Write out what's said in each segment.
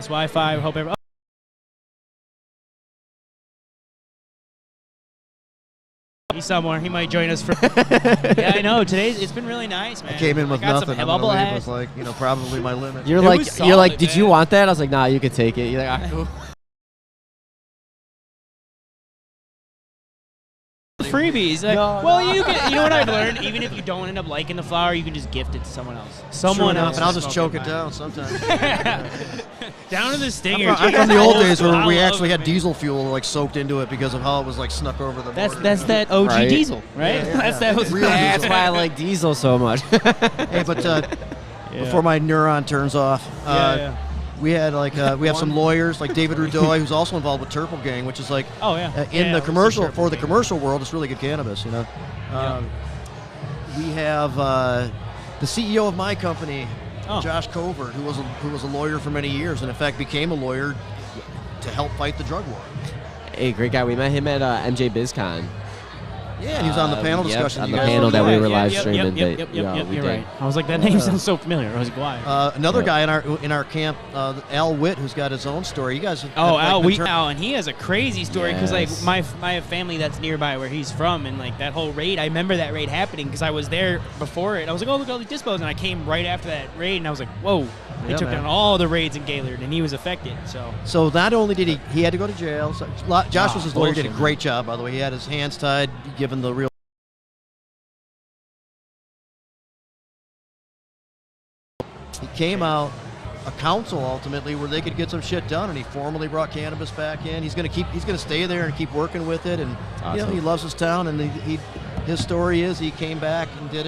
this Wi-Fi. Hope everyone. He's somewhere. He might join us for. Yeah, I know. It's been really nice, man. I came in with nothing. Some bubble was like, probably my limit. You're like, did you want that? I was like, nah, you could take it. You're like, cool. Freebies. Like, you can. You know what I've learned? Even if you don't end up liking the flower, you can just gift it to someone else. Someone else. And I'll just choke it down sometimes. Down to the stinger. I'm from the old days where we actually had diesel fuel like soaked into it because of how it was like snuck over the border. That's that OG diesel, right? Yeah. That's why I like diesel so much. Hey, but before my neuron turns off, we had we have some lawyers like David Rudoy, who's also involved with Turple Gang, which is like in the commercial for the commercial world, it's really good cannabis, We have the CEO of my company, Josh Covert, who was a lawyer for many years, and in fact became a lawyer to help fight the drug war. Hey, great guy. We met him at MJ BizCon. Yeah, and he was on the panel discussion. On the panel that we were live streaming. You're right. I was like, that name sounds so familiar. I was like, why? Another guy in our camp, Al Witt, who's got his own story. You guys. Al, and he has a crazy story because I have family that's nearby where he's from, and like that whole raid. I remember that raid happening because I was there before it. I was like, oh, look at all these dispos, and I came right after that raid, and I was like, whoa. They took down all the raids in Gaylord, and he was affected. So not only did he had to go to jail. So Josh was his lawyer. Did a great job, by the way. He had his hands tied, given the real. He came out a council ultimately where they could get some shit done, and he formally brought cannabis back in. He's gonna stay there and keep working with it, and he loves his town. And his story is he came back and did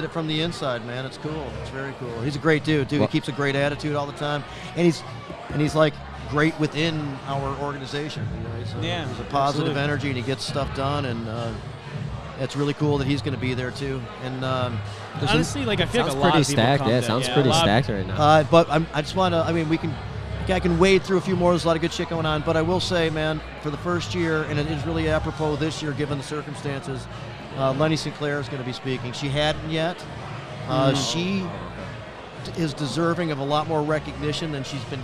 it from the inside, man. It's cool. It's very cool. He's a great dude, too. He keeps a great attitude all the time, and he's like great within our organization. He's a positive energy, and he gets stuff done, and it's really cool that he's going to be there too. And honestly, I feel like a lot pretty of people stacked. Yeah, sounds pretty stacked right now. But I just want to. I mean, I can wade through a few more. There's a lot of good shit going on. But I will say, man, for the first year, and it is really apropos this year given the circumstances. Lenny Sinclair is going to be speaking. She hadn't yet. She is deserving of a lot more recognition than she's been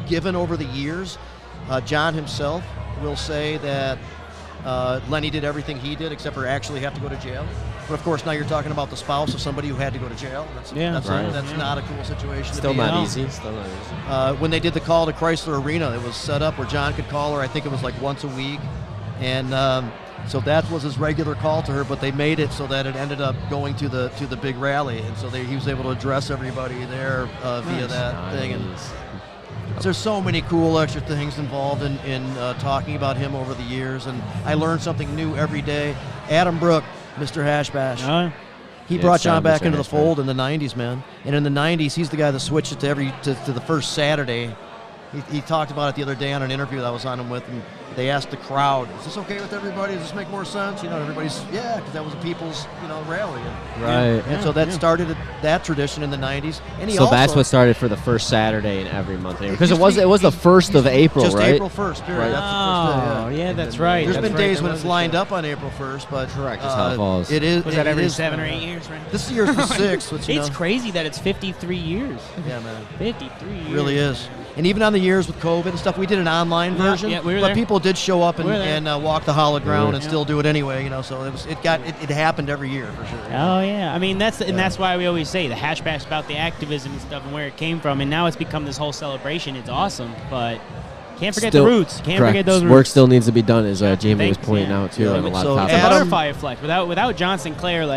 given over the years. John himself will say that Lenny did everything he did except for actually have to go to jail. But of course, now you're talking about the spouse of somebody who had to go to jail. That's not a cool situation. Still not easy. When they did the call to Chrysler Arena, it was set up where John could call her. I think it was like once a week, and so that was his regular call to her. But they made it so that it ended up going to the big rally, and so he was able to address everybody there via that thing. And there's so many cool extra things involved in talking about him over the years, and I learned something new every day. Adam Brook, Mr. Hashbash. He brought John back into the fold in the 90s, man. And in the 90s, he's the guy that switched it to the first Saturday. He talked about it the other day on an interview that I was on him with, and they asked the crowd, "Is this okay with everybody? Does this make more sense?" Everybody's because that was a people's rally. And so that started that tradition in the 90s. And that's what started for the first Saturday in every month because it was the 1st of April, just right? April 1st, period. Right. That's the first day, that's right. There's been days when it's lined up on April 1st, but correct, that's how it falls. It is. Was that every 7 or 8 years, right? This year's the 6th. Which, it's crazy that it's 53 years. Yeah, man. 53 years. It really is. And even on the years with COVID and stuff, we did an online version, we were but there. people did show up and walk the hallowed ground and still do it anyway. So it happened every year for sure. Oh yeah, I mean that's why we always say the Hashbash about the activism and stuff and where it came from, and now it's become this whole celebration. It's awesome, but can't forget the roots. Can't forget those roots. Work still needs to be done, as Jamie was pointing out too. On a lot of topics. It's a butterfly effect. Without John Sinclair,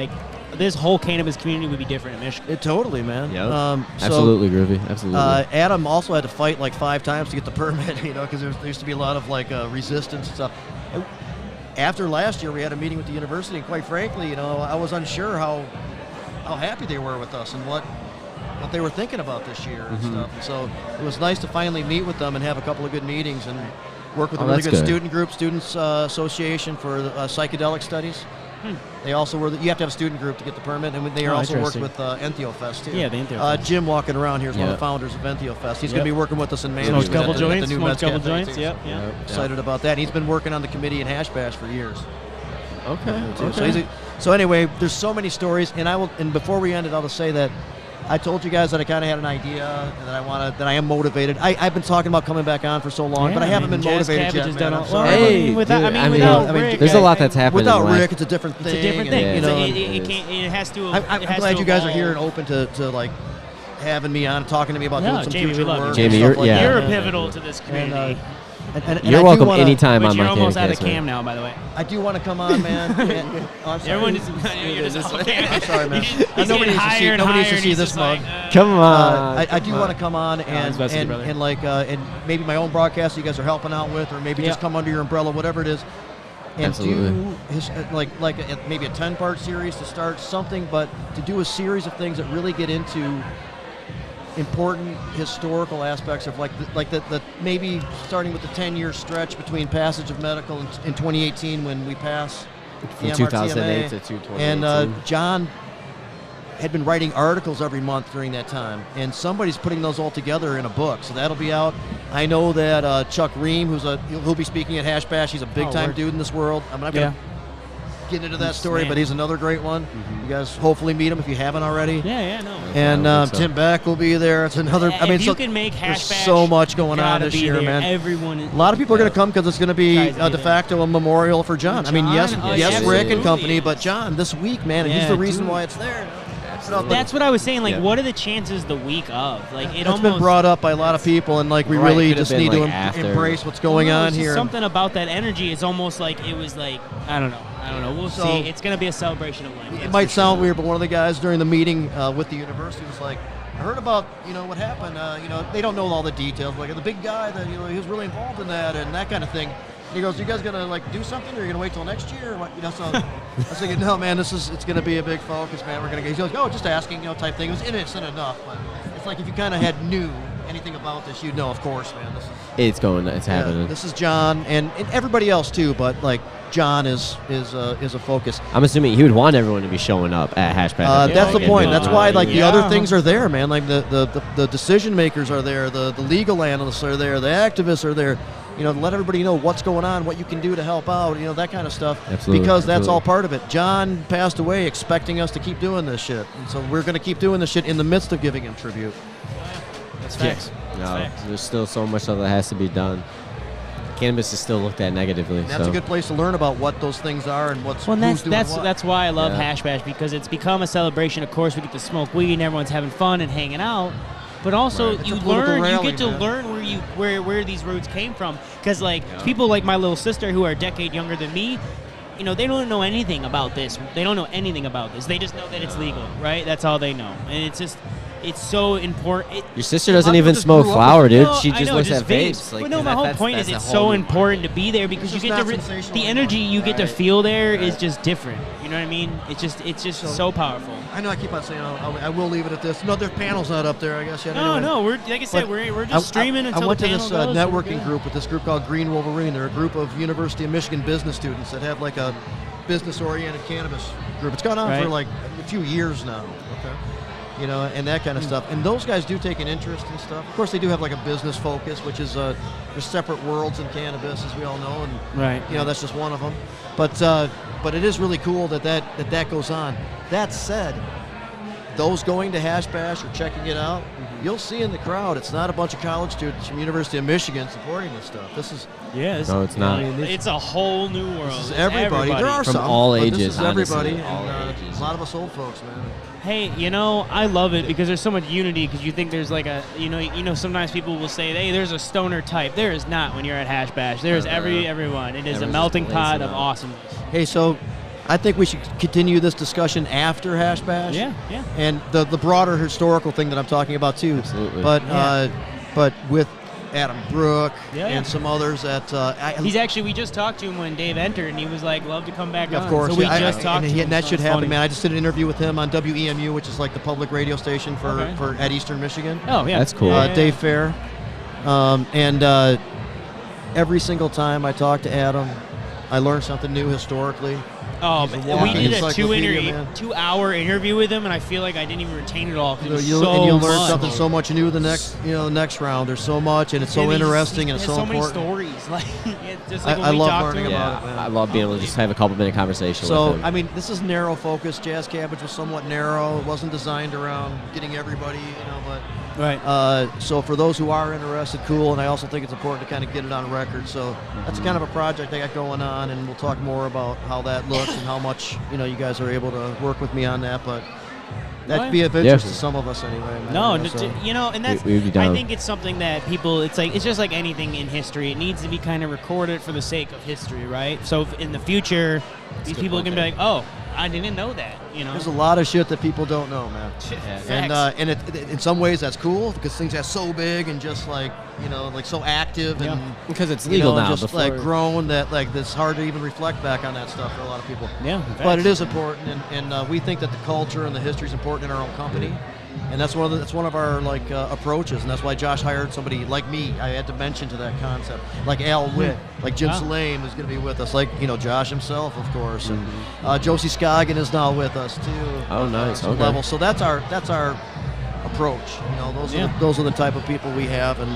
this whole cannabis community would be different in Michigan. Totally, man. Yep. Absolutely, Groovy. Absolutely. Adam also had to fight 5 times to get the permit, because there used to be a lot of resistance and stuff. After last year, we had a meeting with the university, and quite frankly, I was unsure how happy they were with us and what they were thinking about this year and stuff. And so it was nice to finally meet with them and have a couple of good meetings and work with a really good student group, Students Association for psychedelic studies. They also you have to have a student group to get the permit, and they also worked with EntheoFest too. Yeah, the EntheoFest. Jim walking around here is one of the founders of EntheoFest. He's going to be working with us in May. Smokes couple joints. Yep. Excited about that. He's been working on the committee in Hashbash for years. Okay. So anyway, there's so many stories, and before we end it, I'll just say that I told you guys that I kind of had an idea and that I am motivated. I've been talking about coming back on for so long, but I haven't been motivated yet. Man. I'm sorry. Hey, without Rick, there's a lot that's happened. Without Rick, it's a different thing. It's a different thing. And, you know, it has to. I'm glad you guys are here and open to like having me on, talking to me about doing some Jamie, future we love work. Jamie, and stuff like that. You're pivotal to this community. And you're welcome anytime but on you're my almost out of Cam cam now, by the way. I do want to come on, man. I'm sorry. Everyone is. You're just I'm sorry, man. He's Nobody needs to see this mug. Come on. I do want to come on and maybe my own broadcast you guys are helping out with, or maybe just come under your umbrella, whatever it is, and Absolutely. do maybe a 10-part series to start something, but to do a series of things that really get into important historical aspects of the maybe starting with the 10-year stretch between passage of medical in 2018 when we pass From the 2008 MRTMA. to 2018. And John had been writing articles every month during that time, and somebody's putting those all together in a book, so that'll be out. I know that Chuck Ream, he'll be speaking at Hash Bash. He's a big-time dude in this world. I'm not going to get into that story, but he's another great one. You guys hopefully meet him if you haven't already. No. And Tim Beck will be there. It's another. I mean, you can make Hash there's Bash, so much going on this year, man. Everyone. A lot of people are going to come because it's going to be de facto a memorial for John. I mean, yes, Rick and company, but John this week, man, and he's the reason why it's there. That's what I was saying. Like, what are the chances the week of? Like, it's been brought up by a lot of people, and like we really just need to embrace what's going on here. Something about that energy. It's almost like it was like I don't know. We'll see. It's going to be a celebration of life. It might sound weird, but one of the guys during the meeting with the university was like, I heard about what happened. They don't know all the details. Like the big guy that he was really involved in that and that kind of thing. He goes, "You guys gonna like do something, or are you gonna wait till next year?" So I was thinking, no, man, it's gonna be a big focus, man. We're gonna get. He goes, "Oh, just asking, type thing." It was innocent enough, but it's like if you kind of knew anything about this, you'd know, of course, man. It's happening. This is John and everybody else too, but like John is a focus. I'm assuming he would want everyone to be showing up at Hash Bash. That's the point. That's why the other things are there, man. Like the decision makers are there, the legal analysts are there, the activists are there. Let everybody know what's going on, what you can do to help out, that kind of stuff. Absolutely. Because that's all part of it. John passed away expecting us to keep doing this shit. And so we're going to keep doing this shit in the midst of giving him tribute. That's facts. There's still so much that has to be done. Cannabis is still looked at negatively. And that's a good place to learn about what those things are and who's doing what. That's why I love Hash Bash, because it's become a celebration. Of course, we get to smoke weed and everyone's having fun and hanging out. But also, you get to learn where these roots came from. Because people like my little sister who are a decade younger than me, they don't know anything about this. They don't know anything about this. They just know that it's legal, right? That's all they know. And it's so important. Your sister doesn't even smoke flower, dude. No, she just looks at vapes. But no, my whole point is it's so important to be there because you get the energy you get to feel there is just different. You know what I mean? It's just so powerful. I know I keep on saying I will leave it at this. No, their panel's not up there, I guess yet. No, we're like I said, we're just streaming until I went the to panel this goes. networking group with this group called Green Wolverine. They're a group of University of Michigan business students that have like a business-oriented cannabis group. It's gone on for like a few years now. Okay. And that kind of stuff. And those guys do take an interest in stuff. Of course, they do have like a business focus, which is there's separate worlds in cannabis, as we all know, and that's just one of them. But it is really cool that goes on. That said, those going to Hash Bash or checking it out, you'll see in the crowd, it's not a bunch of college students from University of Michigan supporting this stuff. This is no, it's not. It's a whole new world. This is everybody. There are from some, all ages. This is everybody. All ages. A lot of us old folks, man. Hey, I love it because there's so much unity. Because you think there's like sometimes people will say, "Hey, there's a stoner type." There is not when you're at Hash Bash. There is everyone. It is a melting pot of awesomeness. Hey, so I think we should continue this discussion after Hash Bash. Yeah. And the broader historical thing that I'm talking about too. Absolutely. But with Adam Brook and some others that we just talked to him when Dave entered, and he was like, "Love to come back on." Of course, so we just talked to him. And that should happen, funny. man. I just did an interview with him on WEMU, which is like the public radio station for at Eastern Michigan. Oh yeah, that's cool. Dave Fair, every single time I talk to Adam, I learn something new historically. Oh, He's a but we walking did a encyclopedia, man. 2-hour interview with him, and I feel like I didn't even retain it all. 'Cause there's You'll learn much. something so much new the next round. There's so much, and it's so And he's- interesting, and it's there's so many important. stories. Like, just like when I we love talked learning to him. about it, man. I love being able to just have a couple minute conversation So, with him. I mean, this is narrow focus. Jazz Cabbage was somewhat narrow. It wasn't designed around getting everybody, but Right. so for those who are interested, cool. And I also think it's important to kind of get it on record. So that's kind of a project I got going on, and we'll talk more about how that looks and how much you guys are able to work with me on that. But that'd be of interest to some of us anyway. Man. No, So- and that's. We'd be I down. think it's something that people. It's just like anything in history. It needs to be kind of recorded for the sake of history, right? So if in the future, these people can be like, "Oh, I didn't know that." There's a lot of shit that people don't know, man. Facts. And it, in some ways that's cool because things are so big and just like so active and Because it's legal now. just before, like grown that like it's hard to even reflect back on that stuff for a lot of people. Yeah, But it is important, and we think that the culture and the history is important in our own company, and that's one of our approaches, and that's why Josh hired somebody like me. I had to mention to that concept, like Al Witt, like Jim Salame is going to be with us, like Josh himself, of course, and Josie Scoggin is now with us too. Oh, nice. Some Okay. level. So that's our approach. Those are the type of people we have, and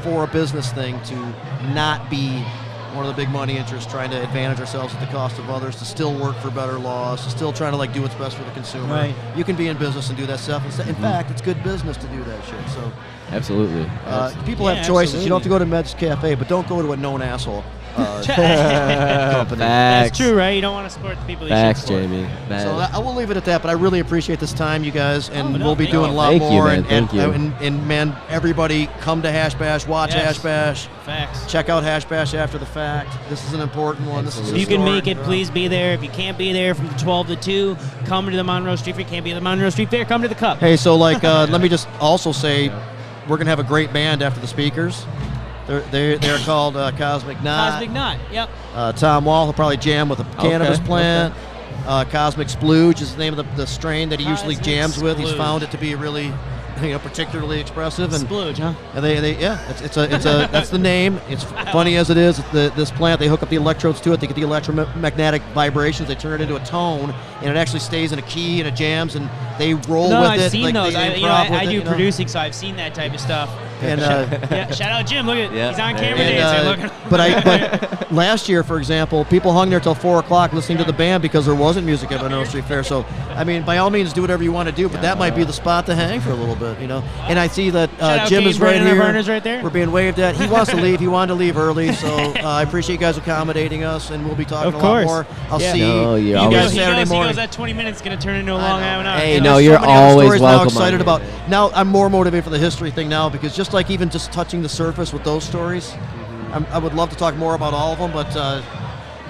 for a business thing to not be one of the big money interests trying to advantage ourselves at the cost of others, to still work for better laws, to still trying to do what's best for the consumer. Right. You can be in business and do that stuff. In fact, it's good business to do that shit. So Absolutely. people have choices. You don't have to go to Med's Cafe, but don't go to a known asshole company. That's true, right? You don't want to support the people you Facts, should support. Jamie. So I will leave it at that, but I really appreciate this time, you guys, and no, we'll be thank doing you. a lot Thank you, more. man. Thank you. And man, everybody come to Hash Bash, watch Yes. Hash Bash, Facts. check out Hash Bash after the fact. This is an important one. This is If you can make it, historic. please be there. If you can't be there from 12 to 2, come to the Monroe Street Fair. Can't be at the Monroe Street Fair, come to the Cup. Hey, so let me just also say, we're gonna have a great band after the speakers. They're called Cosmic Knot. Cosmic Knot, yep. Tom Wall will probably jam with a cannabis plant. Cosmic Splooge is the name of the strain that he usually Cosmic jams with. He's Splooge. found it to be really, particularly expressive. And Splooge, huh? and it's a that's the name. It's funny as it is. This plant, they hook up the electrodes to it. They get the electromagnetic vibrations. They turn it into a tone, and it actually stays in a key and it jams. And they roll No, with I've it. seen like those. they I improv with do it, you know? producing, so I've seen that type of stuff. And Yeah, shout out Jim. Look at he's on camera dancing. Look. but last year, for example, people hung there till 4 o'clock listening to the band because there wasn't music at Monroe Street Fair. So, I mean, by all means, do whatever you want to do, but that might be the spot to hang for a little bit, And I see that out Jim Kate is right Brennan, our here. partner's right there. We're being waved at. He wants to leave. He wanted to leave early, so I appreciate you guys accommodating us, and we'll be talking Of a lot course. more. I'll Yeah. see No, you you're guys always- Saturday He morning. goes that 20 minutes is going to turn into a I long know. hour and a half. Hey, You no, know? There's you're so many other always stories now welcome excited on about. here, man. Now I'm more motivated for the history thing now because just like even just touching the surface with those stories, I would love to talk more about all of them, but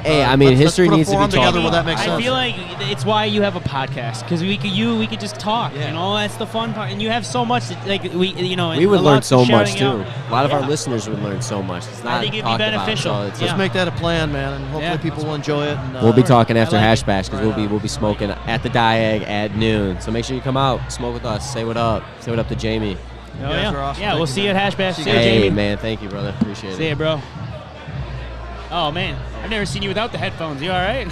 Hey, I mean, let's history put a needs to be forum together talked where that about. makes I sense. feel like it's why you have a podcast because we could just talk. That's the fun part, and you have so much. We would learn so much too. Out. A lot of our listeners would learn so much. It's not think it'd be talked beneficial. About, so it's Yeah. Just make that a plan, man, and hopefully people will enjoy it. And, We'll be talking after I like Hash it. Bash because we'll be smoking at the Diag at noon. So make sure you come out, smoke with us, say what up to Jamie. Oh, guys yeah, are awesome. yeah. Thank We'll you, see you at man. Hash Bash. See See you you, guys. Hey Jamie. man, thank you, brother. Appreciate it. See you, bro. Oh man, I've never seen you without the headphones. You all right?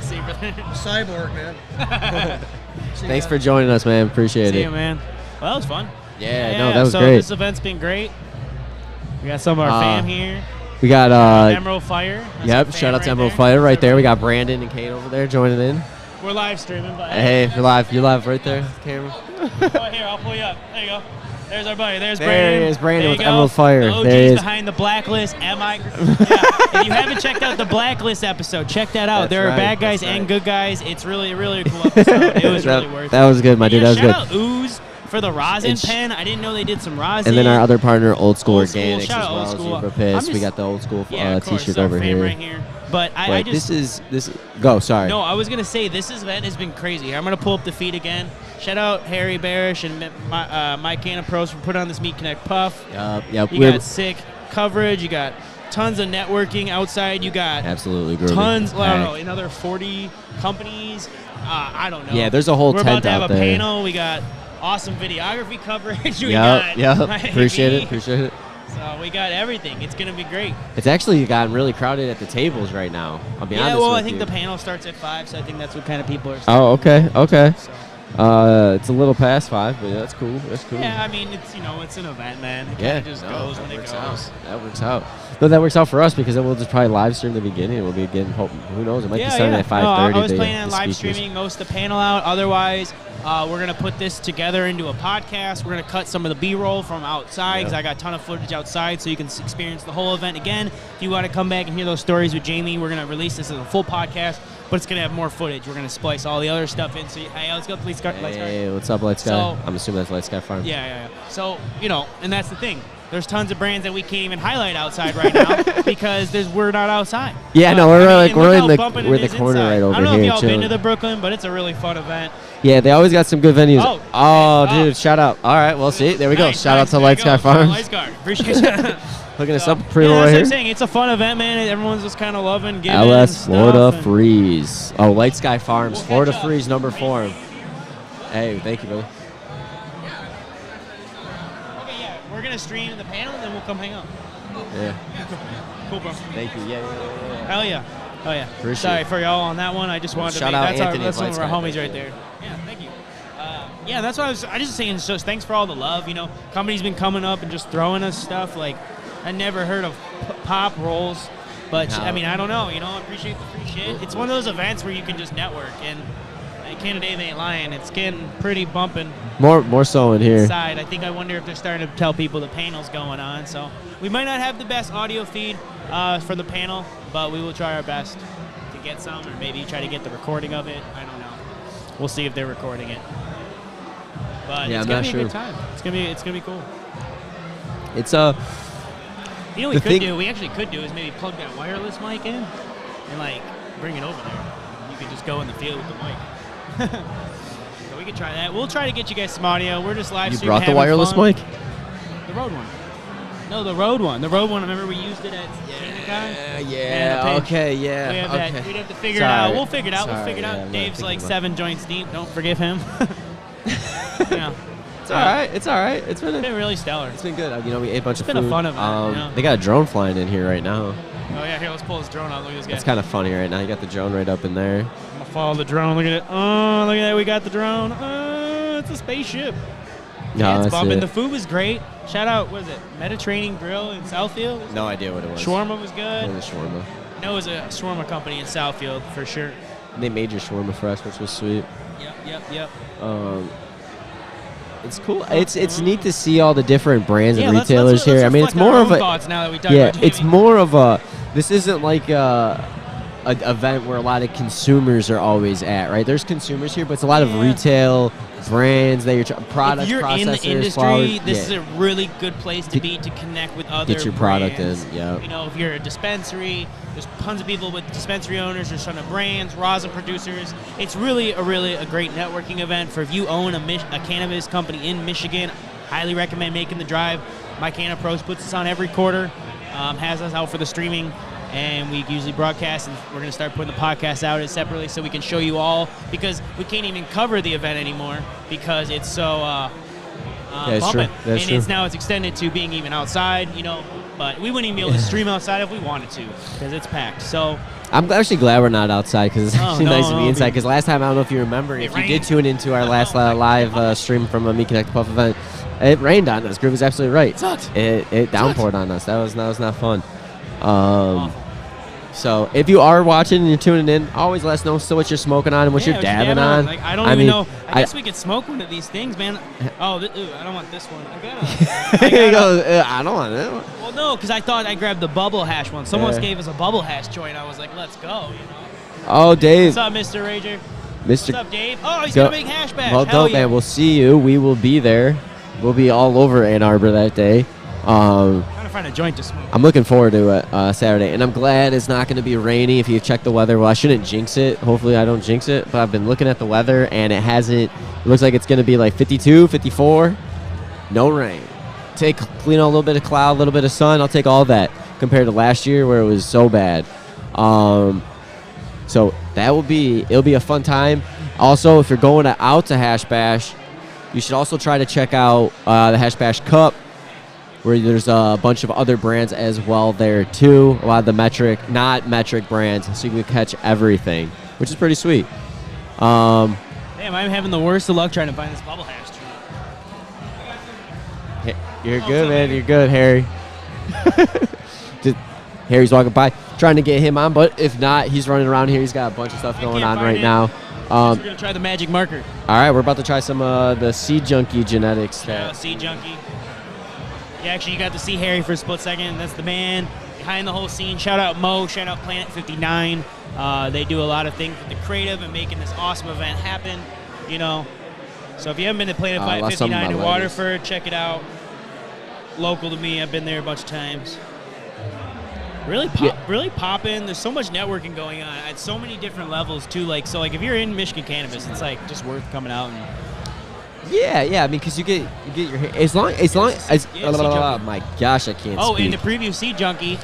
See you, brother. Cyborg, man. Thanks for joining us, man. Appreciate See it. you, man. Well, that was fun. Yeah, no, that was so great. this event's been great. We got some of our fam here. We got Emerald Fire. That's yep. our Shout fam out to Emerald there. Fire right there. We got Brandon and Kate over there joining in. We're live streaming, but Hey, you're live right there, camera. oh, here, I'll pull you up. There you go. There's our buddy. There's There Brandon. he is, Brandon There with you go. Emerald Fire. The OG's There he is. behind the Blacklist. If you haven't checked out the Blacklist episode, check that out. That's There are right, bad guys that's and right. good guys. It's really, really a cool episode. It was really worth it. That was good, my dude. Yeah, That was shout good. out Ooze for the rosin And pen. I didn't know they did some rosin. And then our other partner, Old School Old School. Organics, Shout as out well Old as School. Zebra I'm Piss. just- We got the Old School yeah, of course, T-shirt our over fam here. right here. But I But just this is go. Sorry. no, I was gonna say this event has been crazy. I'm gonna pull up the feed again. Shout out Harry Barish and Mike Canna Pros for putting on this Meat Connect Puff. Yep. You got sick coverage. You got tons of networking outside. You got absolutely groovy. tons. Well, I don't know, Packed. another 40 companies. I don't know. Yeah, there's a whole We're tent about to have out a there. So we got everything. It's going to be great. It's actually gotten really crowded at the tables right now. I'll be honest with you. Yeah, well, I think the panel starts at 5, so I think that's what kind of people are Oh, starting. okay. So. It's a little past 5, but that's cool. That's cool. Yeah, I mean, it's it's an event, man. It kind of just goes when it goes. That works out. No, that works out for us because then we'll just probably live stream the beginning. We'll be getting, who knows, it might be starting at 5:30. No, I was planning on live streaming most of the panel out. Otherwise, we're going to put this together into a podcast. We're going to cut some of the B-roll from outside because I got a ton of footage outside so you can experience the whole event again. If you want to come back and hear those stories with Jamie, we're going to release this as a full podcast, but it's going to have more footage. We're going to splice all the other stuff in. So, hey, let's go. Please, Hey, what's up, Light Sky? So, I'm assuming that's Light Sky Farm. Yeah. So, and that's the thing. There's tons of brands that we can't even highlight outside right now because we're not outside. Yeah, no, we're in the corner inside. right over here. I don't know if y'all chilling. been to the Brooklyn, but it's a really fun event. Yeah, they always got some good venues. Oh, dude, shout out. All right, well, see, there we go. Nice, shout out to Light Sky Farms. Light Sky. Appreciate it. Hooking us up pre-roll that's right what here. I'm saying. It's a fun event, man. Everyone's just kind of loving giving LS Florida and Freeze. Oh, Light Sky Farms, We'll Florida catch up. Freeze number 4. Hey, thank you, brother. Okay, yeah. We're going to stream the panel, and then we'll come hang out. Yeah. Cool, bro. Thank you. Yeah. Hell yeah. Oh, yeah. Appreciate Sorry it. for y'all on that one. I just wanted to Shout make out that's Anthony that's at one of our Light homies Sky. right there. Yeah, thank you. Yeah, that's what I just saying. So thanks for all the love. Company's been coming up and just throwing us stuff. Like, I never heard of pop rolls, but No. I mean, I don't know. I appreciate the free shit. It's one of those events where you can just network, and Canada ain't lying. It's getting pretty bumping More so in here. inside. I wonder if they're starting to tell people the panel's going on. So we might not have the best audio feed for the panel, but we will try our best to get some, or maybe try to get the recording of it. I don't know. We'll see if they're recording it. But Yeah, it's I'm gonna not be sure. a good time. It's gonna be cool. It's What we The could thing- do, we actually could do, is maybe plug that wireless mic in and bring it over there. You could just go in the field with the mic. So we could try that. We'll try to get you guys some audio. We're just live You streaming. brought the having wireless fun. mic? The Rode one. No, the Rode one. The Rode one. Remember we used it at Shanghai? Yeah. Okay. We Yeah. have Okay. that. We'd have to figure it out. We'll figure it out. Sorry, yeah, I'm not Dave's thinking like about 7 joints deep. Don't forgive him. Yeah. It's all right. It's all right. It's It's been really stellar. It's been good. We ate a bunch of been food. a fun event, They got a drone flying in here right now. Oh yeah, here, let's pull this drone out. Look at this guy. It's kind of funny right now. You got the drone right up in there. I'm gonna follow the drone. Look at it. Oh, look at that. We got the drone. It's a spaceship. Yeah, it's that's bumping. it. The food was great. Shout out, what is it? Mediterranean Grill in Southfield? No idea what it was. Shawarma was What good. was shawarma? I know it was a shawarma company in Southfield for sure. They made your shawarma for us, which was sweet. Yep. It's cool. It's neat to see all the different brands and let's retailers here. I mean, it's reflect on more our of own a thoughts now that we talked about it's Jamie. more of a. This isn't like an event where a lot of consumers are always at, right? There's consumers here, but it's a lot of retail brands that you're products, if you're in the processors, industry, flowers. this is a really good place to be to connect with other Get your product brands. in, yeah. If you're a dispensary, there's tons of people with dispensary owners. There's a ton of brands, rosin producers. It's really a great networking event for if you own a cannabis company in Michigan. Highly recommend making the drive. My Canna Pros puts us on every quarter, has us out for the streaming, and we usually broadcast, and we're going to start putting the podcast out separately so we can show you all, because we can't even cover the event anymore because it's so That's true. bumping. That's and true. now it's extended to being even outside, but we wouldn't even be able to stream outside if we wanted to because it's packed. So I'm actually glad we're not outside because it's actually nice to be inside. dude. Because last time, I don't know if you remember, if you did rained. tune into our last live stream from a Me Connect Puff event, it rained on us. Groove was absolutely right. Sucked. It downpoured on us. That was not fun. Awful. So if you are watching and you're tuning in, always let us know still what you're smoking on and what Yeah, you're dabbing on. Like, I don't even know. I guess I we could smoke one of these things, man. Oh, I don't want this one. He goes, I don't want it. Well, no, because I thought I grabbed the bubble hash one. Someone Yeah. gave us a bubble hash joint. I was like, let's go. Oh, Dave. What's up, Mr. Rager? Mr. What's up, Dave? Oh, he's Go- gonna make hash bash. Well, Hell dope, yeah. man. We'll see you. We will be there. We'll be all over Ann Arbor that day. Trying to find a joint to smoke. I'm looking forward to it Saturday, and I'm glad it's not going to be rainy. If you check the weather, well, I shouldn't jinx it. Hopefully, I don't jinx it. But I've been looking at the weather, and it hasn't. It looks like it's going to be like 52, 54. No rain. Clean out a little bit of cloud, a little bit of sun. I'll take all that compared to last year where it was so bad. So it'll be a fun time. Also, if you're going out to Hash Bash, you should also try to check out the Hash Bash Cup. where there's a bunch of other brands as well there too. A lot of the not metric brands, so you can catch everything, which is pretty sweet. Damn, I'm having the worst of luck trying to find this bubble hash tree. You're good, man. You're good, Harry. Harry's walking by, trying to get him on, but if not, he's running around here. He's got a bunch of stuff going on right now. We're going to try the magic marker. All right, we're about to try some the Seed Junkie genetics. Seed Junkie. Yeah, actually, you got to see Harry for a split second. That's the man behind the whole scene. Shout out Mo. Shout out Planet 59. They do a lot of things with the creative and making this awesome event happen, you know. So if you haven't been to Planet 59 in Waterford, check it out. Local to me. I've been there a bunch of times. Really popping. There's so much networking going on at so many different levels too. Like if you're in Michigan cannabis, it's like just worth coming out and. Yeah. I mean, because you get your hair as long as oh my gosh, I can't. Oh, speak. and to preview Seed Junkie,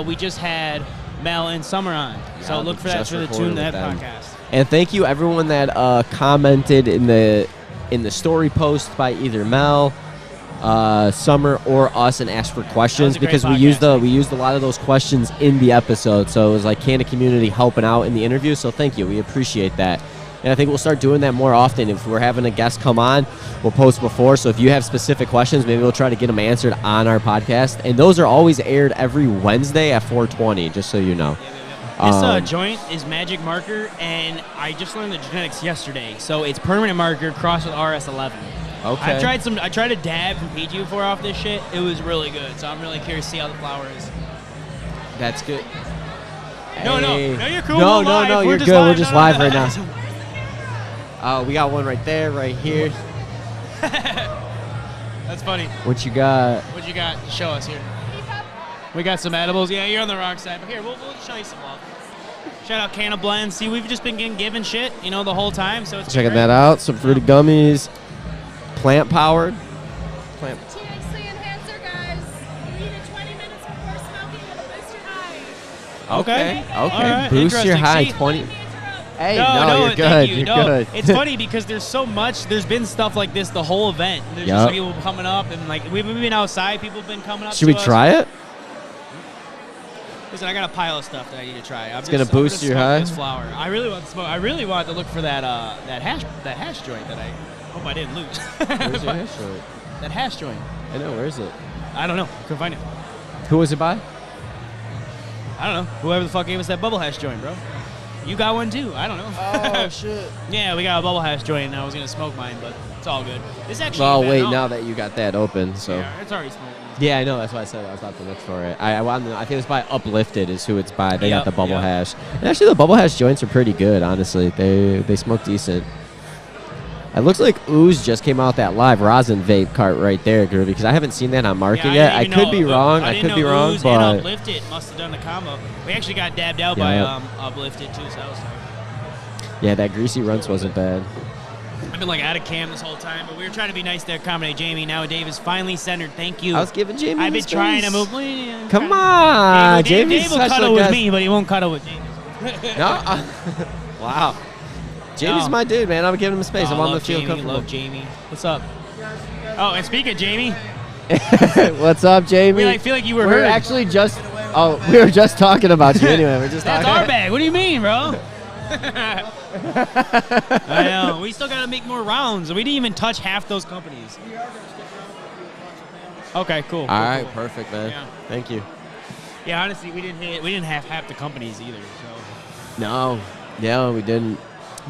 we just had Mel and Summer on. So look for that for the Tune That podcast. And thank you everyone that commented in the story post by either Mel, Summer, or us and asked for questions, because we used a lot of those questions in the episode. So it was like Canada community helping out in the interview. So thank you, we appreciate that. And I think we'll start doing that more often. If we're having a guest come on, we'll post before. So if you have specific questions, maybe we'll try to get them answered on our podcast. And those are always aired every Wednesday at 4:20, just so you know. This joint is Magic Marker, and I just learned the genetics yesterday. So it's permanent marker crossed with RS11. Okay. I tried a dab from PG before off this shit. It was really good. So I'm really curious to see how the flower is. That's good. No, you're cool. No, you're good. We're just live right now. We got one right there, right here. That's funny. What you got? What you got? Show us here. We got some edibles. Yeah, you're on the wrong side. But here, we'll show you some love. Shout out Canna Blend. See, we've just been getting given shit, the whole time. So it's checking that out. Some fruity gummies. Plant powered. THC enhancer, guys. You need it 20 minutes before smoking. It'll boost your high. Okay. All right. Boost your high. See, 20. Hey, no, you're good. You're good. It's funny because there's so much. There's been stuff like this the whole event. There's just people coming up, and like we've been outside. People have been coming up. Should we try it? Listen, I got a pile of stuff that I need to try. It's gonna boost your high. This flower. I really want to smoke. I really want to look for that hash joint that I hope I didn't lose. Where's your hash joint? That hash joint. I know. Where is it? I don't know. Couldn't find it. Who was it by? I don't know. Whoever the fuck gave us that bubble hash joint, bro. You got one too. I don't know. Oh shit. Yeah, we got a bubble hash joint, and I was gonna smoke mine, but it's all good. This actually. Oh wait, now that you got that open, so. Yeah, it's already smoking. Yeah, I know. That's why I said I was about to look for it. I think it's by Uplifted is who it's by. They got the bubble hash. And actually, the bubble hash joints are pretty good. Honestly, they smoke decent. It looks like Ooze just came out that live rosin vape cart right there, Groovy, because I haven't seen that on market yet. I could be wrong. I could be wrong, Ooze but and Uplifted must have done the combo. We actually got dabbed out by Uplifted too, so that was fun. Yeah, that greasy runts wasn't bad. I've been like out of cam this whole time, but we were trying to be nice to accommodate Jamie. Now Dave is finally centered. Thank you. I was giving Jamie. I've been trying to move. Come on, Dave will cuddle with me, but he won't cuddle with Jamie. No. Wow. Jamie's my dude, man. I'm giving him space. I want him to feel comfortable. Love Jamie. What's up? Oh, and speaking of Jamie. What's up, Jamie? I feel like you were We're heard. actually just. Oh, we were just talking about you anyway. We're just That's talking. our bag. What do you mean, bro? I know. We still got to make more rounds. We didn't even touch half those companies. Okay, cool. All right, perfect, man. Yeah. Thank you. Yeah, honestly, we didn't have half the companies either. So. No. Yeah, we didn't.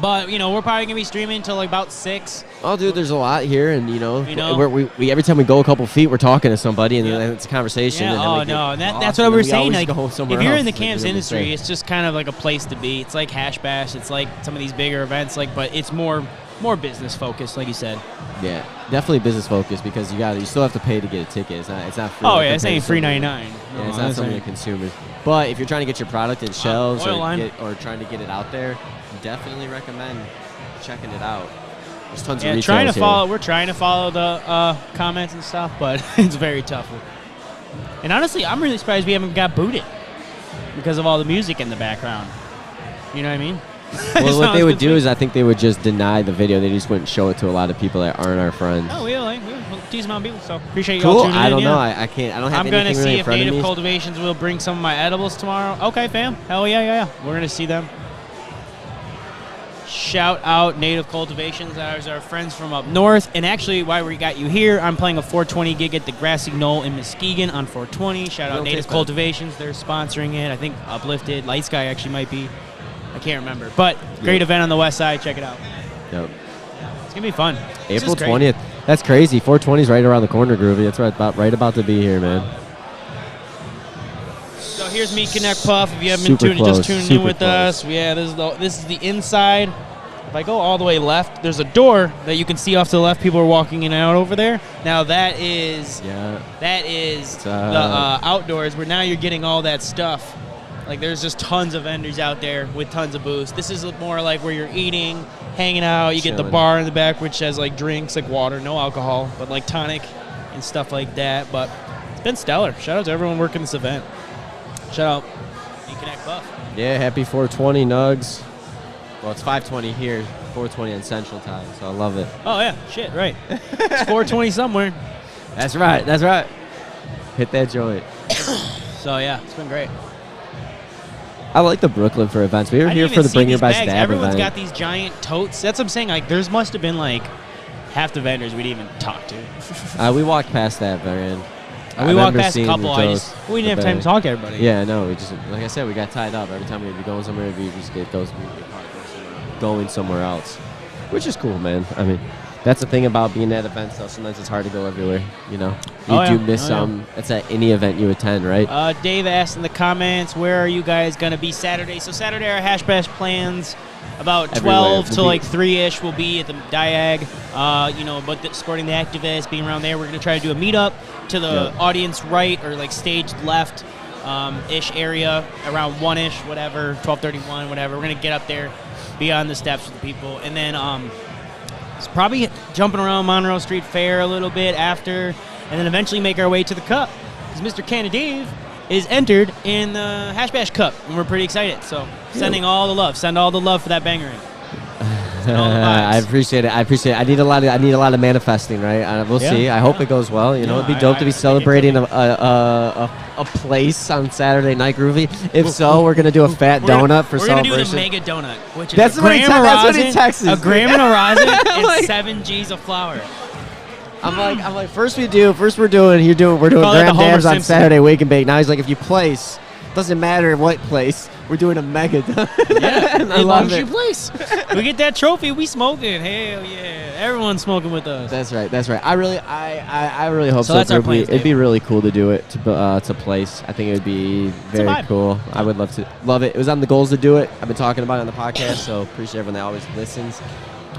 But we're probably gonna be streaming until like about 6. Oh, dude, there's a lot here, and we every time we go a couple feet, we're talking to somebody, and then it's a conversation. Yeah. And that's what we were saying. Like, if you're in the cannabis industry, it's just kind of like a place to be. It's like Hash Bash. It's like some of these bigger events, but it's more business focused, like you said. Yeah, definitely business focused because you still have to pay to get a ticket. It's not free. Oh yeah, it's ain't free 99. Yeah, it's not something to consumers. But if you're trying to get your product in shelves or trying to get it out there, definitely recommend checking it out. There's tons of retailers here. We're trying to follow the comments and stuff, but it's very tough. And honestly, I'm really surprised we haven't got booted because of all the music in the background. You know what I mean? Well, what they would do is I think they would just deny the video. They just wouldn't show it to a lot of people that aren't our friends. Oh, we decent amount of people. So appreciate you Cool. all tuning in. I don't yeah. know. I can't. I don't have I'm gonna anything see really in if front of Native me. Cultivations will bring some of my edibles tomorrow. Okay, fam. Hell yeah. We're gonna see them. Shout out Native Cultivations. Those are our friends from up north. And actually, while we got you here, I'm playing a 420 gig at the Grassy Knoll in Muskegon on 420. Shout out Don't Native taste bad. Cultivations. They're sponsoring it. I think Uplifted. Light Sky actually might be. I can't remember. But great event on the west side. Check it out. Yep. It's going to be fun. This April is great. 20th. That's crazy. 420 is right around the corner, Groovy. That's right about to be here, man. So here's Meat Connect Puff. If you haven't Super been just close, tuning in super with close. us, yeah, this is the inside. If I go all the way left, there's a door that you can see off to the left. People are walking in and out over there. Now that is the outdoors where now you're getting all that stuff. Like there's just tons of vendors out there with tons of booths. This is more like where you're eating, hanging out. You get the Chilling. bar in the back, which has like drinks, like water, no alcohol, but like tonic and stuff like that. But it's been stellar. Shout out to everyone working this event. Shout out Meat Connect Buff. Yeah, happy 420, Nugs. Well, it's 5:20 here, 4:20 in Central Time, so I love it. Oh yeah, shit, right. It's 420 somewhere. That's right. Hit that joint. So yeah, it's been great. I like the Brooklyn for events. We were I here didn't for even the see Bring Your these Best bags. Dab Everyone's event. got these giant totes. That's what I'm saying. Like, there must have been like half the vendors we'd even talk to. We walked past that van. We walked past a couple. We didn't have time to talk to everybody. Yeah, no, we just, like I said, we got tied up. Every time we'd be going somewhere, we just get going somewhere else, which is cool, man. I mean, that's the thing about being at events, though. Sometimes it's hard to go everywhere, you know? You do miss some. It's at any event you attend, right? Dave asked in the comments, where are you guys going to be Saturday? So Saturday, our Hash Bash plans about 12 to like 3-ish will be at the Diag, but supporting the activists, being around there. We're going to try to do a meetup to the audience right or like stage left ish area around 1-ish, whatever, 12:31, whatever. We're going to get up there, be on the steps with the people. And then it's probably jumping around Monroe Street Fair a little bit after, and then eventually make our way to the Cup. Because Mr. Canadave is entered in the Hash Bash Cup, and we're pretty excited. So sending all the love. Send all the love for that banger in. I appreciate it. I need a lot of manifesting, right? We'll see. I hope it goes well. You know, it'd be dope to be celebrating a place on Saturday night, Groovy. If so, we're gonna do a fat donut for celebration. We're gonna do the mega donut, which is that's a what he gram texts. a gram and a rosin and Like- 7 G's of flour. I'm like, we're doing Call it the gram Homer dabs on Simpson. Saturday, wake and bake. Now he's like, if you place, doesn't matter what place, we're doing a mega donut. Yeah, I love it. place. We get that trophy, we smoking. Hell yeah, everyone's smoking with us. That's right. I really hope So so. that's our Groovy. plans, It'd be Dave. really cool to do it to place. I think it would be very vibe. cool. I would love it. It was on the goals to do it. I've been talking about it on the podcast, so appreciate everyone that always listens.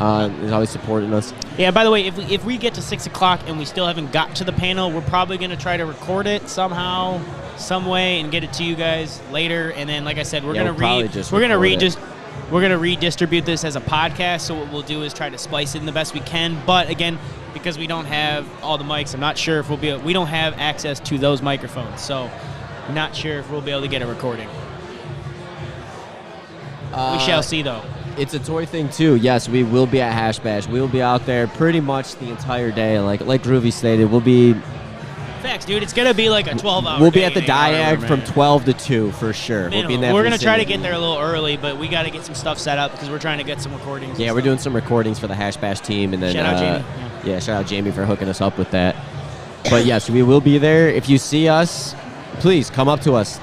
Is always supporting us. Yeah, by the way, if we get to 6 o'clock and we still haven't got to the panel, we're probably going to try to record it somehow, some way, and get it to you guys later. And then, like I said, we're going to redistribute this as a podcast. So what we'll do is try to splice it in the best we can. But again, because we don't have all the mics, I'm not sure if we don't have access to those microphones. So not sure if we'll be able to get a recording. We shall see, though. It's a toy thing too. Yes, we will be at Hash Bash. We will be out there pretty much the entire day. Like Groovy stated, we'll be. Facts, dude. It's gonna be like a 12-hour. We'll be at the Diag from 12 to 2 for sure. We'll be in that We're gonna try to vicinity. get there a little early, but we got to get some stuff set up because we're trying to get some recordings. Yeah, we're doing some recordings for the Hash Bash team, and then Shout out Jamie. Yeah, shout out Jamie for hooking us up with that. But yes, we will be there. If you see us, please come up to us,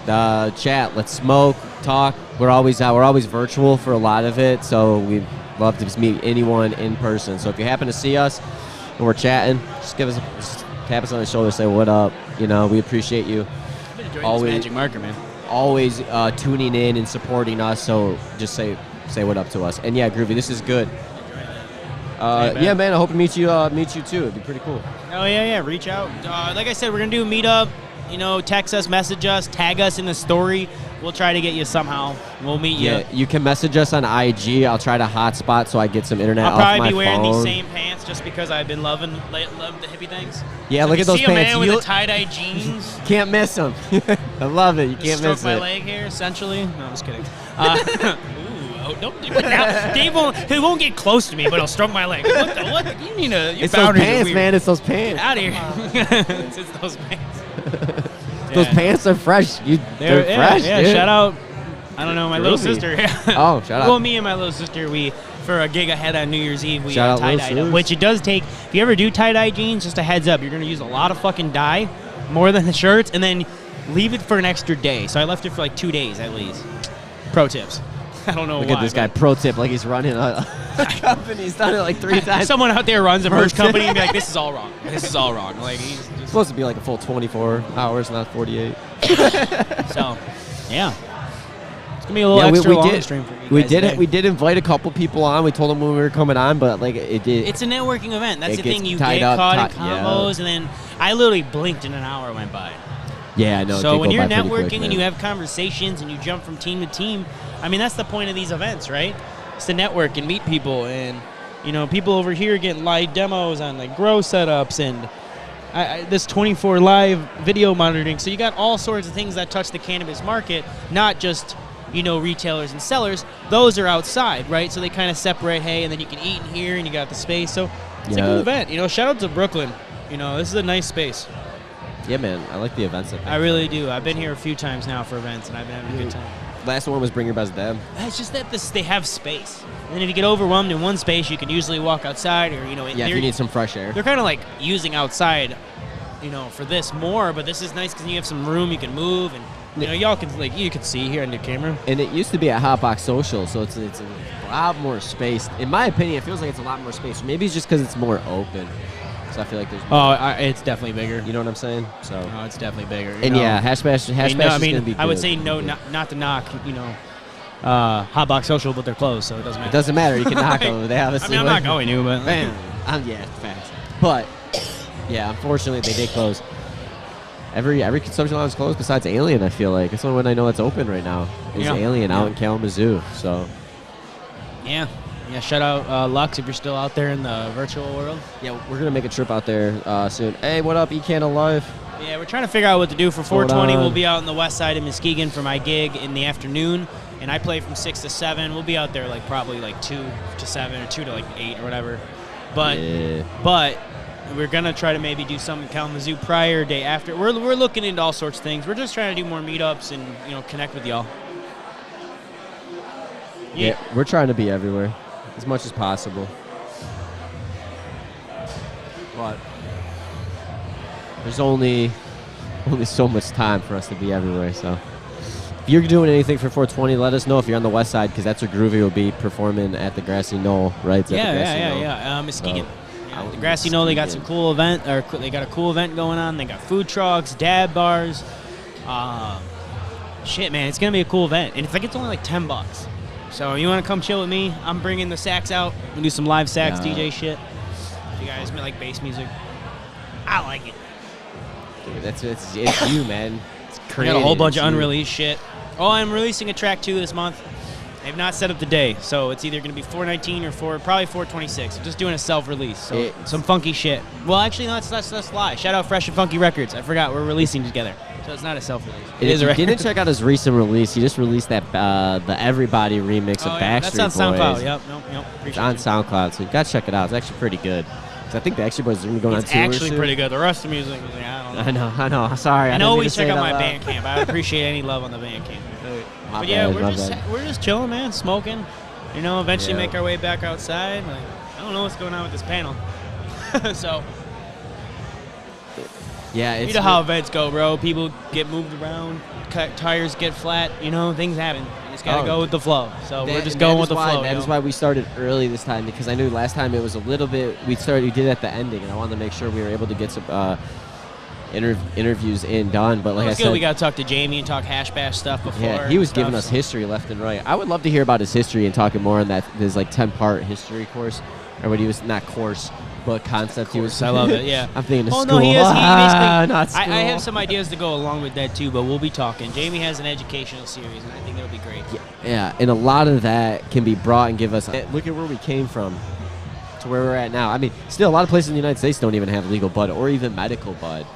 chat. Let's smoke, talk. We're always out. We're always virtual for a lot of it, so we love to just meet anyone in person. So if you happen to see us and we're chatting, just tap us on the shoulder, say what up. You know, we appreciate you. I've been enjoying Always- this magic marker, man. Always tuning in and supporting us. So just say what up to us. And yeah, Groovy, this is good. Yeah, man. I hope to meet you too. It'd be pretty cool. Oh yeah. Reach out. Like I said, we're gonna do a meetup. You know, text us, message us, tag us in the story. We'll try to get you somehow. We'll meet you. Yeah, you can message us on IG. I'll try to hotspot so I get some internet I'll off my probably be wearing phone. these same pants just because I've been loving the hippie things. Yeah, So look if at those you see pants. a man with You the tie-dye jeans. can't miss them. I love it. You can't Stroke miss my it. leg here, essentially. No, I'm just kidding. No, don't do it now. Dave won't get close to me, but he'll stroke my leg. What? You need to. It's those pants, man. It's those pants. Get out of here. It's those pants. Those pants are fresh. They're fresh. Yeah, dude. shout out. I don't know, my little Groovy. sister. Oh, shout out. Well, me and my little sister, for a gig ahead on New Year's Eve, we Shout out tie-dyed Lil them. Sus. Which it does take. If you ever do tie-dye jeans, just a heads up, you're going to use a lot of fucking dye, more than the shirts, and then leave it for an extra day. So I left it for like 2 days at least. Pro tips. I don't know Look why. at this guy. Pro tip, like he's running a company. He's done it like 3 times. Someone out there runs a merch company and be like, this is all wrong. This is all wrong. Like, he's It's just, supposed to be like a full 24 hours, not 48. so, yeah. It's going to be a little extra long stream for you guys today. We did invite a couple people on. We told them when we were coming on, but like it did. It's a networking event. That's It the gets thing. You tied get up, caught in yeah. combos, and then I literally blinked and an hour went by. Yeah, I know. it So did when go you're by pretty networking quick, and you man. have conversations and you jump from team to team, I mean, that's the point of these events, right? It's to network and meet people. And, people over here getting live demos on, like, grow setups and this 24 live video monitoring. So you got all sorts of things that touch the cannabis market, not just, retailers and sellers. Those are outside, right? So they kind of separate, hey, and then you can eat in here and you got the space. So it's a cool event. Shout out to Brooklyn. This is a nice space. Yeah, man. I like the events. I really do. I've been here a few times now for events, and I've been having a good time. Last one was Bring Your Best Dad. It's just that they have space. And then if you get overwhelmed in one space, you can usually walk outside or, Yeah, if you need some fresh air. They're kind of like using outside, for this more, but this is nice because you have some room, you can move, and, y'all can, you can see here on the camera. And it used to be a Hotbox Social, so it's a lot more space. In my opinion, it feels like it's a lot more space. Maybe it's just because it's more open. So I feel like there's more. It's definitely bigger. You know what I'm saying? So. No, it's definitely bigger. And yeah, Hash Bash is going to be good. I would say no, not to knock, Hotbox Social, but they're closed, so it doesn't matter. It doesn't matter. You can knock them. They obviously. I'm not going to, but. Bam. Yeah, facts. But, yeah, unfortunately, they did close. Every consumption line is closed besides Alien, I feel like. That's the only one I know that's open right now. Is Alien out in Kalamazoo. So. Yeah. Yeah, shout out Lux if you're still out there in the virtual world. Yeah, we're going to make a trip out there soon. Hey, what up, Ecan Alive? Yeah, we're trying to figure out what to do for 420. We'll be out on the west side of Muskegon for my gig in the afternoon, and I play from 6 to 7. We'll be out there probably 2 to 7 or 2 to 8 or whatever. But we're going to try to maybe do some in Kalamazoo prior, day after. We're looking into all sorts of things. We're just trying to do more meetups and, connect with y'all. Yeah, we're trying to be everywhere as much as possible. But there's only so much time for us to be everywhere. So if you're doing anything for 420, let us know if you're on the west side, because that's where Groovy will be performing at the Grassy Knoll, right? Yeah. Muskegon. So, the Grassy Knoll, they got some cool event, or they got a cool event going on. They got food trucks, dab bars. Shit, man, it's gonna be a cool event, and it's only $10. So you want to come chill with me? I'm bringing the sax out. We do some live sax DJ shit. If you guys like bass music, I like it. Dude, it's you, man. It's crazy. I got a whole bunch of unreleased shit. Oh, I'm releasing a track 2 this month. They've not set up the day, so it's either going to be 419 or probably 426. I'm just doing a self-release, so some funky shit. Well, actually, no, that's lie. Shout out Fresh and Funky Records. I forgot we're releasing together, so it's not a self-release. It is a record. Didn't check out his recent release. He just released that the Everybody remix of Backstreet Boys. That's on SoundCloud. Yep. It's on SoundCloud, so you got to check it out. It's actually pretty good. Because I think the Backstreet Boys are going to go on tour. It's actually pretty good. The rest of the music, I don't know. I know. Sorry. And always check out my Bandcamp. I would appreciate any love on the Bandcamp. But yeah, we're just chilling, man, smoking. Eventually make our way back outside. I don't know what's going on with this panel. So. Yeah, you know how events go, bro. People get moved around, tires get flat. Things happen. You just gotta go with the flow. So we're just going with the flow. That is why we started early this time, because I knew last time it was a little bit. We did it at the ending, and I wanted to make sure we were able to get some interviews done. But like I said, we gotta talk to Jamie and talk Hash Bash stuff before. Yeah, he was giving us history left and right. I would love to hear about his history and talking more on his 10-part history course, or what he was not course. But concept he was. I love it. Yeah. I'm thinking of school. No, he basically. Not school. I have some ideas to go along with that too, but we'll be talking. Jamie has an educational series, and I think it'll be great. Yeah, and a lot of that can be brought and give us. Look at where we came from to where we're at now. I mean, still a lot of places in the United States don't even have legal bud or even medical bud.